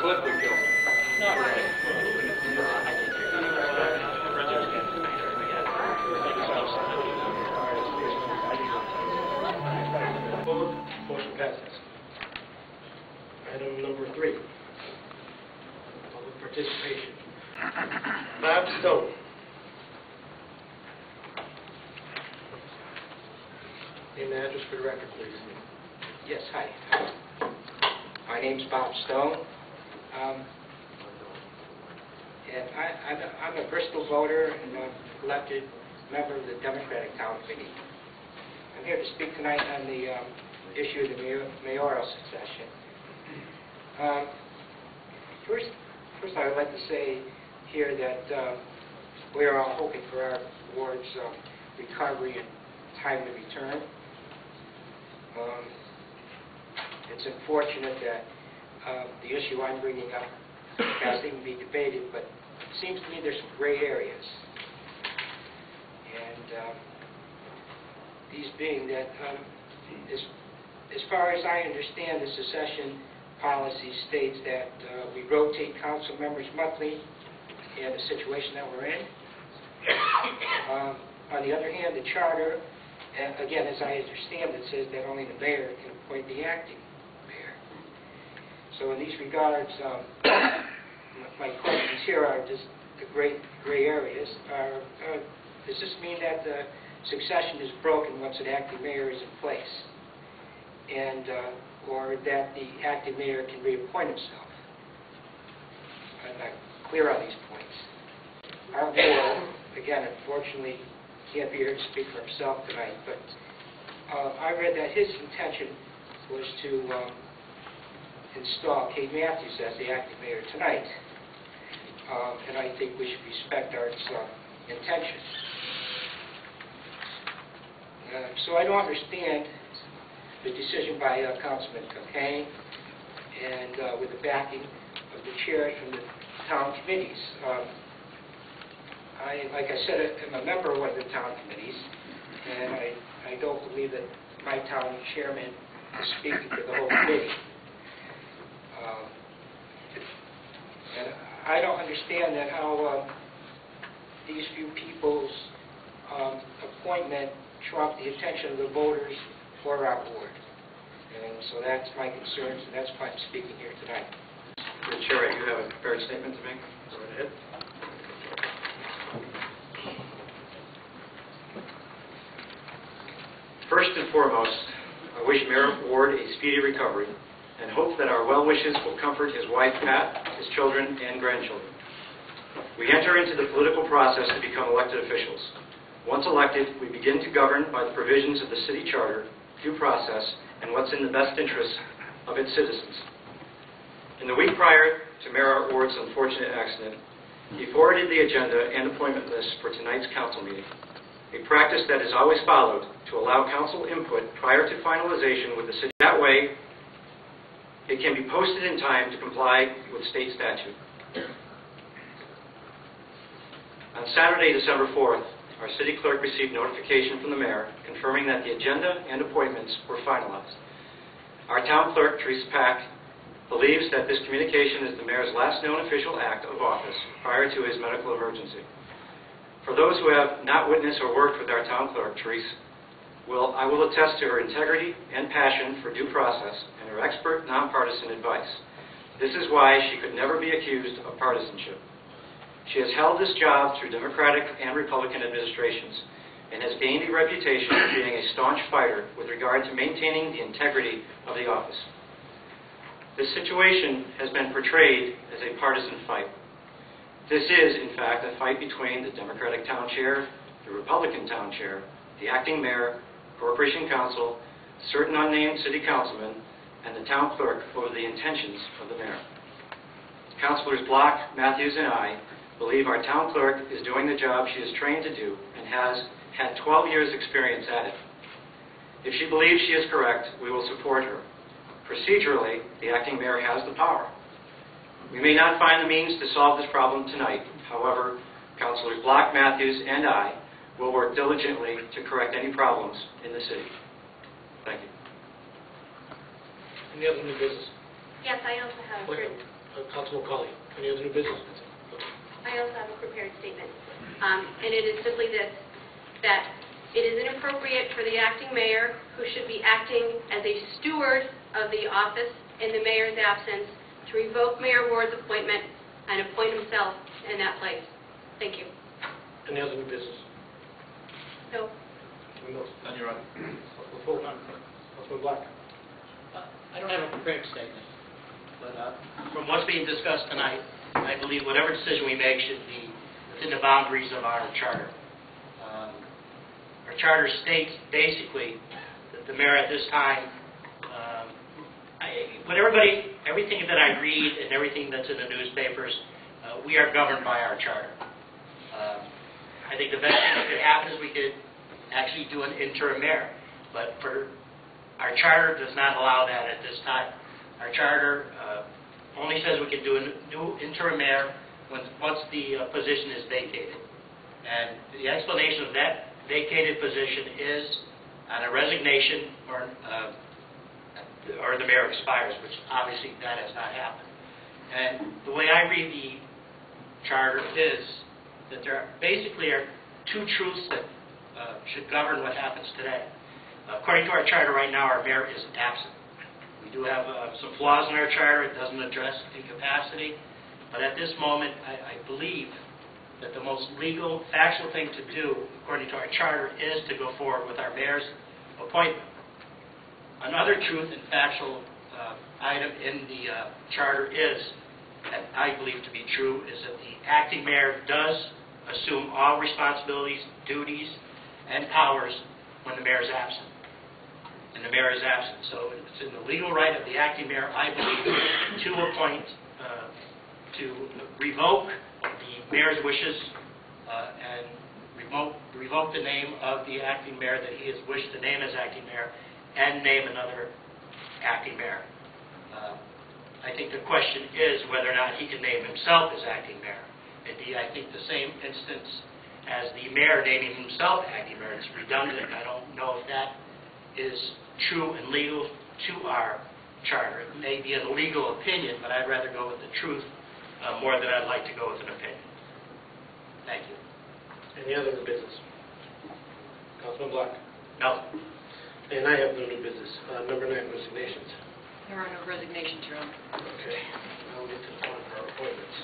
clip we filmed. Not really. Opposed? Motion passes. Item number 3. Public participation. Bob Stone. Name and address for the record, please. Yes, hi. My name's Bob Stone. And I'm a Bristol voter and an elected member of the Democratic Town Committee. I'm here to speak tonight on the issue of the mayoral succession. First, I would like to say here that we are all hoping for our ward's recovery and timely return. It's unfortunate that the issue I'm bringing up has to be debated, but it seems to me there's some gray areas. And these being that, as far as I understand, the secession policy states that we rotate council members monthly in the situation that we're in. On the other hand, the charter, again, as I understand it, says that only the mayor can appoint the acting mayor. So in these regards, my questions here are just the gray areas. Does this mean that the succession is broken once an acting mayor is in place, and or that the acting mayor can reappoint himself? I'm not clear on these points. Our board, again, unfortunately, can't be here to speak for himself tonight, but I read that his intention was to install Kate Matthews as the acting mayor tonight, and I think we should respect our intention. So I don't understand the decision by Councilman Cockayne and with the backing of the chairs from the town committees. Like I said, I'm a member of one of the town committees, and I don't believe that my town chairman is speaking for the whole committee. And I don't understand that how these few people's appointment trumped the attention of the voters for our board. And so that's my concerns, and that's why I'm speaking here tonight. The Chair, you have a prepared statement to make? Go right ahead. First and foremost, I wish Mayor Ward a speedy recovery and hope that our well wishes will comfort his wife, Pat, his children, and grandchildren. We enter into the political process to become elected officials. Once elected, we begin to govern by the provisions of the city charter, due process, and what's in the best interest of its citizens. In the week prior to Mayor Ward's unfortunate accident, he forwarded the agenda and appointment list for tonight's council meeting, a practice that is always followed to allow council input prior to finalization with the city. That way, it can be posted in time to comply with state statute. On Saturday, December 4th, our city clerk received notification from the mayor confirming that the agenda and appointments were finalized. Our town clerk, Teresa Pack, believes that this communication is the mayor's last known official act of office prior to his medical emergency. For those who have not witnessed or worked with our town clerk, Teresa, I will attest to her integrity and passion for due process and her expert, nonpartisan advice. This is why she could never be accused of partisanship. She has held this job through Democratic and Republican administrations and has gained a reputation of being a staunch fighter with regard to maintaining the integrity of the office. This situation has been portrayed as a partisan fight. This is, in fact, a fight between the Democratic town chair, the Republican town chair, the acting mayor, corporation council, certain unnamed city councilmen, and the town clerk over the intentions of the mayor. Councilors Block, Matthews, and I believe our town clerk is doing the job she is trained to do and has had 12 years' experience at it. If she believes she is correct, we will support her. Procedurally, the acting mayor has the power. We may not find the means to solve this problem tonight. However, Councilors Block, Matthews, and I will work diligently to correct any problems in the city. Thank you. Any other new business? Yes, I also have a Councilman Colley, any other new business? I also have a prepared statement, and it is simply this, that it is inappropriate for the acting mayor, who should be acting as a steward of the office in the mayor's absence, to revoke Mayor Ward's appointment and appoint himself in that place. Thank you. Any other new business? No. None, Your Honor. Councilman Ford. Councilman Black. I don't have a prepared statement, but from what's being discussed tonight, I believe whatever decision we make should be within the boundaries of our charter. Our charter states basically that the mayor at this time, everything that I read and everything that's in the newspapers, we are governed by our charter. I think the best thing that could happen is we could actually do an interim mayor, but our charter does not allow that at this time. Our charter only says we can do a new interim mayor once the position is vacated. And the explanation of that vacated position is on a resignation or the mayor expires, which obviously that has not happened. And the way I read the charter is that there basically are two truths that should govern what happens today. According to our charter right now, our mayor is absent. We do have some flaws in our charter. It doesn't address incapacity. But at this moment, I believe that the most legal, factual thing to do, according to our charter, is to go forward with our mayor's appointment. Another truth and factual item in the charter is, that I believe to be true, is that the acting mayor does assume all responsibilities, duties, and powers when the mayor is absent. And the mayor is absent. So it's in the legal right of the acting mayor, I believe, to appoint, to revoke the mayor's wishes and revoke the name of the acting mayor that he has wished to name as acting mayor and name another acting mayor. I think the question is whether or not he can name himself as acting mayor. It'd be, I think, the same instance as the mayor naming himself acting mayor. It's redundant. I don't know if that is true and legal to our charter. It may be a legal opinion, but I'd rather go with the truth more than I'd like to go with an opinion. Thank you. Any other new business? Councilman Black. No. And I have no new business. Number 9, resignations. There are no resignations, Your Honor. Okay. Now we'll get to the point of our appointments.